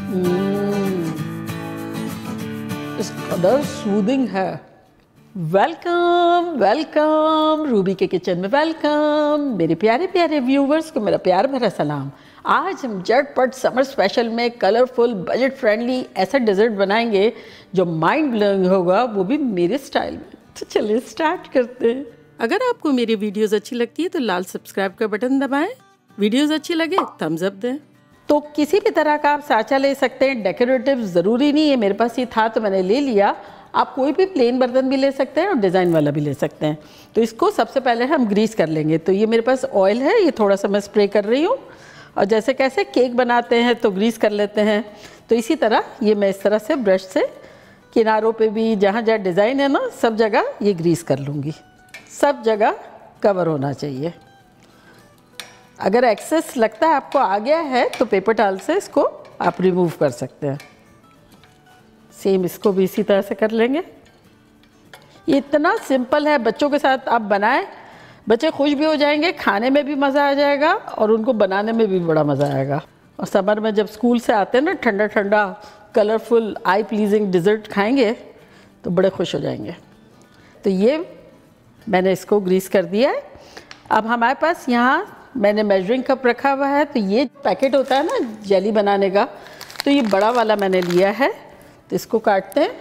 इस कदर सूदिंग है। वेलकम वेलकम रूबी के किचन में वेलकम। मेरे प्यारे प्यारे व्यूवर्स को मेरा प्यार भरा सलाम। आज हम झटपट समर स्पेशल में कलरफुल बजट फ्रेंडली ऐसा डेजर्ट बनाएंगे जो माइंड ब्लोइंग होगा, वो भी मेरे स्टाइल में। तो चलिए स्टार्ट करते हैं। अगर आपको मेरी वीडियोस अच्छी लगती है तो लाल सब्सक्राइब का बटन दबाएं। वीडियोस अच्छी लगे थम्स अप दें। तो किसी भी तरह का आप साँचा ले सकते हैं, डेकोरेटिव ज़रूरी नहीं है। मेरे पास ये था तो मैंने ले लिया। आप कोई भी प्लेन बर्तन भी ले सकते हैं और डिज़ाइन वाला भी ले सकते हैं। तो इसको सबसे पहले हम ग्रीस कर लेंगे। तो ये मेरे पास ऑयल है, ये थोड़ा सा मैं स्प्रे कर रही हूँ। और जैसे कैसे केक बनाते हैं तो ग्रीस कर लेते हैं, तो इसी तरह ये मैं इस तरह से ब्रश से किनारों पे भी जहाँ जहाँ डिज़ाइन है ना, सब जगह ये ग्रीस कर लूँगी। सब जगह कवर होना चाहिए। अगर एक्सेस लगता है आपको आ गया है तो पेपर टॉवल से इसको आप रिमूव कर सकते हैं। सेम इसको भी इसी तरह से कर लेंगे। ये इतना सिंपल है, बच्चों के साथ आप बनाएं, बच्चे खुश भी हो जाएंगे, खाने में भी मज़ा आ जाएगा और उनको बनाने में भी बड़ा मज़ा आएगा। और समर में जब स्कूल से आते हैं ना, ठंडा ठंडा कलरफुल आई प्लीजिंग डिज़र्ट खाएंगे तो बड़े खुश हो जाएंगे। तो ये मैंने इसको ग्रीस कर दिया है। अब हमारे पास यहाँ मैंने मेजरिंग कप रखा हुआ है। तो ये पैकेट होता है ना जेली बनाने का, तो ये बड़ा वाला मैंने लिया है। तो इसको काटते हैं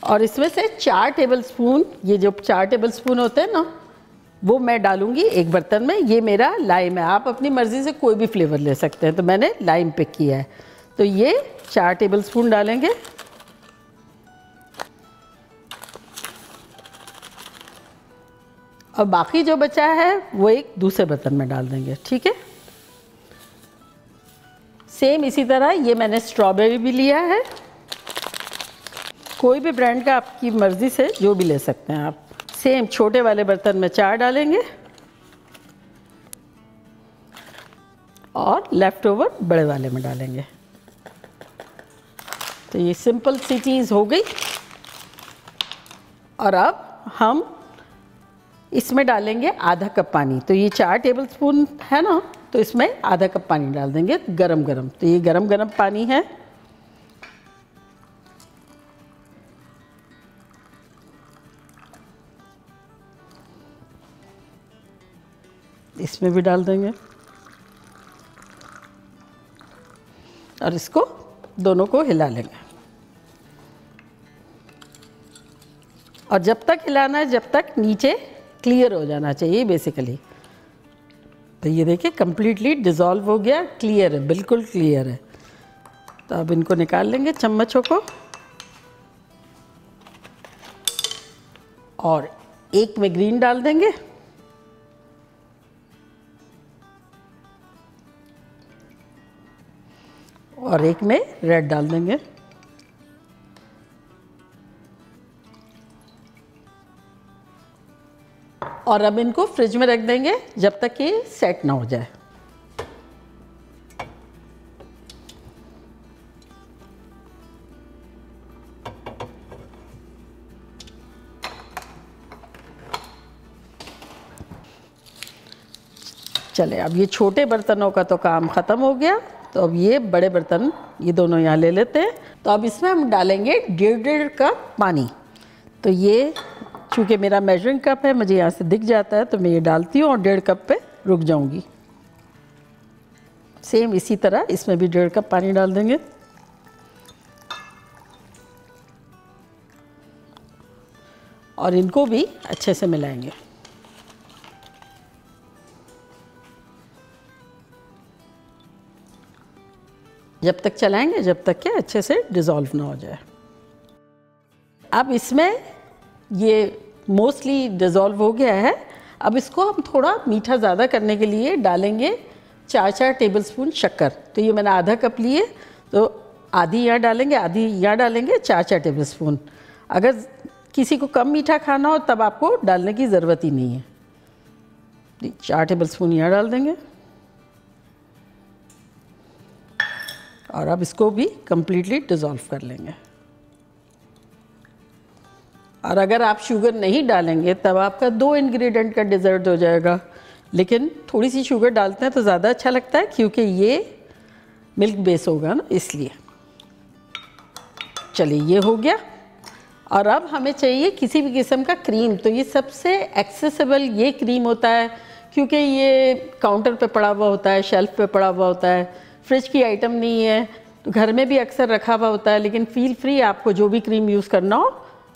और इसमें से 4 टेबलस्पून, ये जो 4 टेबलस्पून होते हैं ना, वो मैं डालूंगी एक बर्तन में। ये मेरा लाइम है, आप अपनी मर्ज़ी से कोई भी फ्लेवर ले सकते हैं। तो मैंने लाइम पिक किया है, तो ये 4 टेबलस्पून डालेंगे। और बाकी जो बचा है वो एक दूसरे बर्तन में डाल देंगे। ठीक है, सेम इसी तरह ये मैंने स्ट्रॉबेरी भी लिया है। कोई भी ब्रांड का आपकी मर्ज़ी से जो भी ले सकते हैं आप। सेम छोटे वाले बर्तन में 4 डालेंगे और लेफ़्ट ओवर बड़े वाले में डालेंगे। तो ये सिंपल सी चीज़ हो गई। और अब हम इसमें डालेंगे आधा कप पानी। तो ये 4 टेबलस्पून है ना, तो इसमें आधा कप पानी डाल देंगे गरम गरम। तो ये गरम गरम पानी है। इसमें भी डाल देंगे और इसको दोनों को हिला लेंगे। और जब तक हिलाना है जब तक नीचे क्लियर हो जाना चाहिए बेसिकली। तो ये देखिए कंप्लीटली डिज़ोल्व हो गया, क्लियर है, बिल्कुल क्लियर है। तो अब इनको निकाल लेंगे चम्मचों को और एक में ग्रीन डाल देंगे और एक में रेड डाल देंगे। और अब इनको फ्रिज में रख देंगे जब तक ये सेट ना हो जाए। चले, अब ये छोटे बर्तनों का तो काम ख़त्म हो गया। तो अब ये बड़े बर्तन ये दोनों यहाँ ले लेते हैं। तो अब इसमें हम डालेंगे 1.5 कप पानी। तो ये चूँकि मेरा मेजरिंग कप है, मुझे यहाँ से दिख जाता है, तो मैं ये डालती हूँ और 1.5 कप पे रुक जाऊँगी। सेम इसी तरह इसमें भी 1.5 कप पानी डाल देंगे। और इनको भी अच्छे से मिलाएंगे। जब तक चलाएंगे जब तक कि अच्छे से डिज़ोल्व ना हो जाए। अब इसमें ये मोस्टली डिज़ोल्व हो गया है। अब इसको हम थोड़ा मीठा ज़्यादा करने के लिए डालेंगे 4 टेबलस्पून शक्कर। तो ये मैंने आधा कप लिए, तो आधी यहाँ डालेंगे, आधी यहाँ डालेंगे, 4 टेबलस्पून। अगर किसी को कम मीठा खाना हो तब आपको डालने की ज़रूरत ही नहीं है। 4 टेबलस्पून यहाँ डाल देंगे और अब इसको भी कम्प्लीटली डिज़ोल्व कर लेंगे। और अगर आप शुगर नहीं डालेंगे तब आपका 2 इंग्रेडिएंट का डिज़र्ट हो जाएगा। लेकिन थोड़ी सी शुगर डालते हैं तो ज़्यादा अच्छा लगता है क्योंकि ये मिल्क बेस होगा ना, इसलिए। चलिए ये हो गया। और अब हमें चाहिए किसी भी किस्म का क्रीम। तो ये सबसे एक्सेसिबल ये क्रीम होता है क्योंकि ये काउंटर पे पड़ा हुआ होता है, शेल्फ पे पड़ा हुआ होता है, फ्रिज की आइटम नहीं है, तो घर में भी अक्सर रखा हुआ होता है। लेकिन फील फ्री आपको जो भी क्रीम यूज़ करना हो,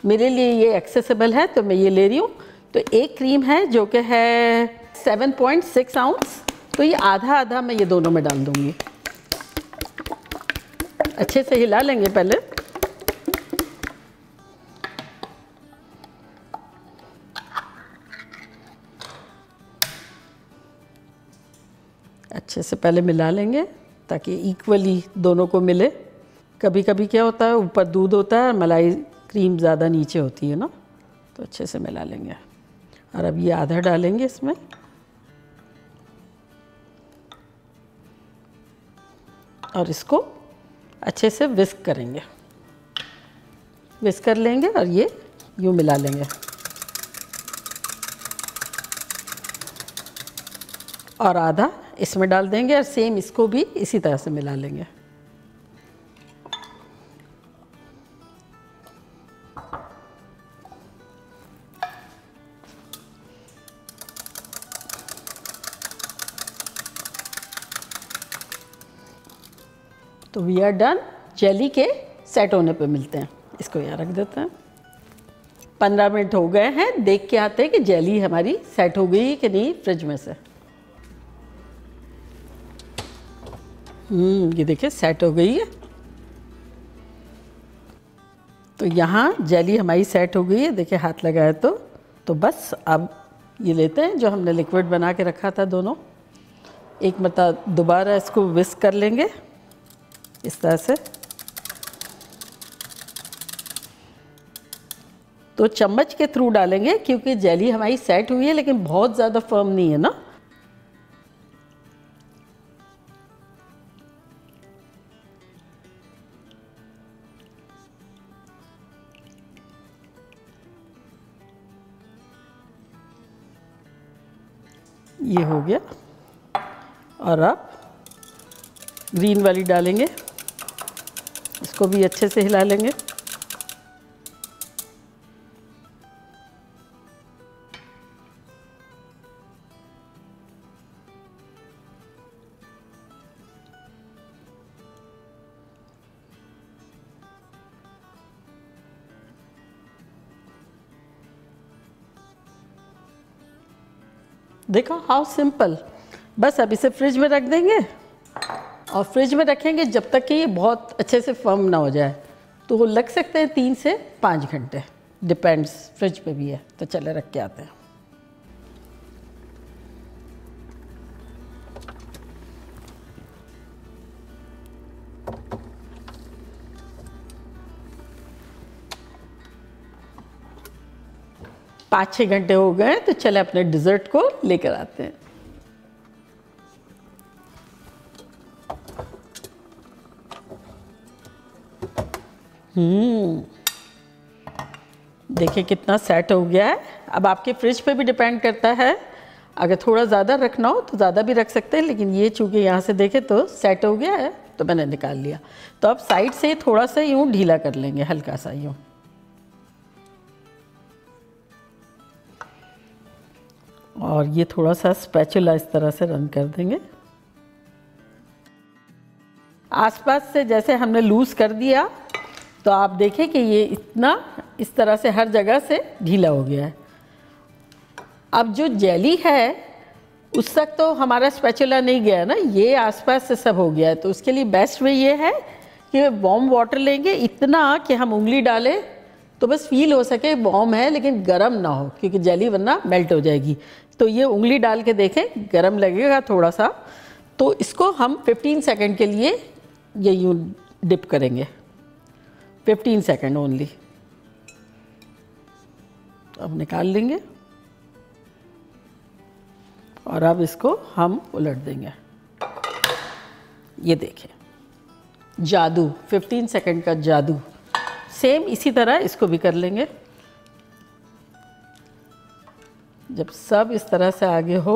मेरे लिए ये एक्सेसिबल है तो मैं ये ले रही हूँ। तो एक क्रीम है जो कि है 7.6 आउंस, तो ये आधा आधा मैं ये दोनों में डाल दूँगी। अच्छे से हिला लेंगे पहले। अच्छे से पहले मिला लेंगे ताकि इक्वली दोनों को मिले। कभी कभी क्या होता है, ऊपर दूध होता है और मलाई क्रीम ज़्यादा नीचे होती है ना, तो अच्छे से मिला लेंगे। और अब ये आधा डालेंगे इसमें। और इसको अच्छे से विस्क करेंगे, विस्क कर लेंगे और ये यूँ मिला लेंगे। और आधा इसमें डाल देंगे और सेम इसको भी इसी तरह से मिला लेंगे। तो वी आर डन। जेली के सेट होने पे मिलते हैं। इसको यहाँ रख देते हैं। 15 मिनट हो गए हैं, देख के आते हैं कि जेली हमारी सेट हो गई कि नहीं फ्रिज में से। ये देखिए सेट हो गई है। तो यहाँ जेली हमारी सेट हो गई है, देखिए हाथ लगाए तो बस अब ये लेते हैं जो हमने लिक्विड बना के रखा था दोनों। एक मतलब दोबारा इसको विस्क कर लेंगे इस तरह से। तो चम्मच के थ्रू डालेंगे क्योंकि जेली हमारी सेट हुई है लेकिन बहुत ज़्यादा फर्म नहीं है ना। ये हो गया। और अब ग्रीन वाली डालेंगे, इसको भी अच्छे से हिला लेंगे। देखो हाउ सिंपल। बस अब इसे फ्रिज में रख देंगे और फ्रिज में रखेंगे जब तक कि ये बहुत अच्छे से फर्म ना हो जाए। तो वो लग सकते हैं 3 से 5 घंटे, डिपेंड्स, फ्रिज पे भी है। तो चले रख के आते हैं। पाँच 6 घंटे हो गए तो चले अपने डिज़र्ट को लेकर आते हैं। देखिए कितना सेट हो गया है। अब आपके फ्रिज पे भी डिपेंड करता है, अगर थोड़ा ज़्यादा रखना हो तो ज़्यादा भी रख सकते हैं, लेकिन ये चूँकि यहाँ से देखे तो सेट हो गया है तो मैंने निकाल लिया। तो अब साइड से थोड़ा सा यूँ ढीला कर लेंगे, हल्का सा यूँ। और ये थोड़ा सा स्पैचुला इस तरह से रन कर देंगे। आसपास से जैसे हमने लूज़ कर दिया तो आप देखें कि ये इतना इस तरह से हर जगह से ढीला हो गया है। अब जो जेली है उस तक तो हमारा स्पैचुला नहीं गया ना, ये आसपास से सब हो गया है। तो उसके लिए बेस्ट वे ये है कि वार्म वाटर लेंगे, इतना कि हम उंगली डालें तो बस फील हो सके वार्म है लेकिन गरम ना हो, क्योंकि जेली वरना मेल्ट हो जाएगी। तो ये उंगली डाल के देखें, गरम लगेगा थोड़ा सा। तो इसको हम 15 सेकंड के लिए ये यूँ डिप करेंगे, 15 सेकंड ओनली। तो अब निकाल लेंगे और अब इसको हम उलट देंगे। ये देखें जादू, 15 सेकंड का जादू। सेम इसी तरह इसको भी कर लेंगे। जब सब इस तरह से आगे हो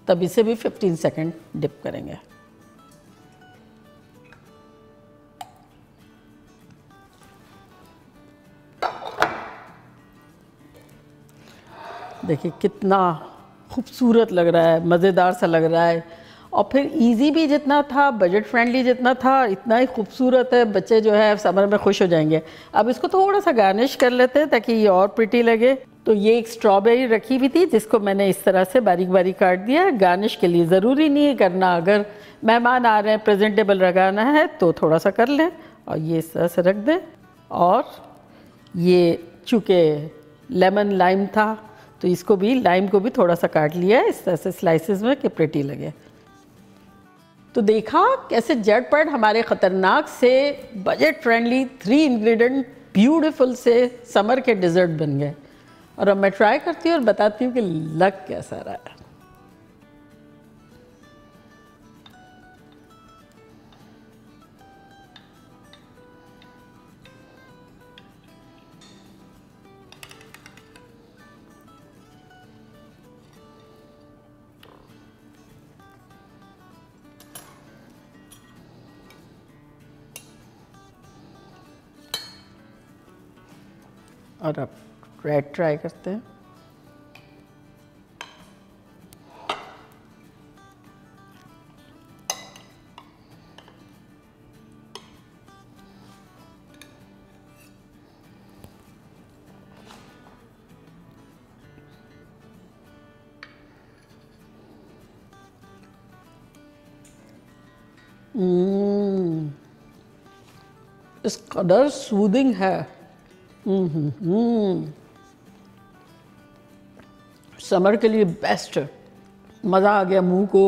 तब इसे भी 15 सेकंड डिप करेंगे। देखिए कितना खूबसूरत लग रहा है, मज़ेदार सा लग रहा है, और फिर इजी भी जितना था, बजट फ्रेंडली जितना था, इतना ही खूबसूरत है। बच्चे जो है समर में खुश हो जाएंगे। अब इसको थोड़ा सा गार्निश कर लेते हैं ताकि ये और प्रिटी लगे। तो ये एक स्ट्रॉबेरी रखी हुई थी जिसको मैंने इस तरह से बारीक बारीक काट दिया। गार्निश के लिए ज़रूरी नहीं है करना, अगर मेहमान आ रहे हैं प्रेजेंटेबल लगाना है तो थोड़ा सा कर लें, और ये इस तरह से रख दें। और ये चूँकि लेमन लाइम था तो इसको भी, लाइम को भी थोड़ा सा काट लिया है इस तरह से स्लाइसेस में कि प्रिटी लगे। तो देखा कैसे झटपट हमारे ख़तरनाक से बजट फ्रेंडली 3 इंग्रेडिएंट ब्यूटीफुल से समर के डिज़र्ट बन गए। और अब मैं ट्राई करती हूँ और बताती हूँ कि लग कैसा रहा है। और अब रेड ट्राई करते हैं। इस कदर सूदिंग है। समर के लिए बेस्ट है। मज़ा आ गया मुंह को,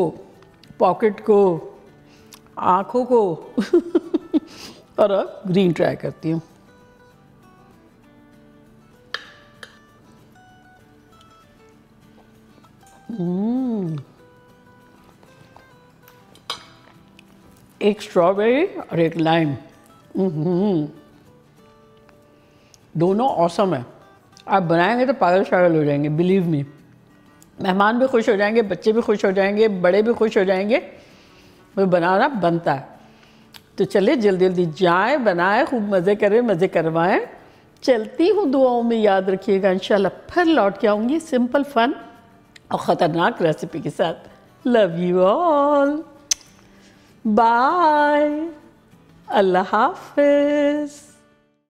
पॉकेट को, आँखों को। और अब ग्रीन ट्राई करती हूँ। एक स्ट्रॉबेरी और एक लाइम, दोनों ऑसम है। आप बनाएंगे तो पागल शागल हो जाएंगे, बिलीव मी। मेहमान भी खुश हो जाएंगे, बच्चे भी खुश हो जाएंगे, बड़े भी खुश हो जाएंगे। वो बनाना बनता है। तो चलिए जल्दी जल्दी जाएं, बनाएं, खूब मज़े करें, मज़े करवाएं। चलती हूँ, दुआओं में याद रखिएगा। इंशाल्लाह फिर लौट के आऊँगी सिंपल फन और ख़तरनाक रेसिपी के साथ। लव यू ऑल, बाय, अल्लाह हाफिज़।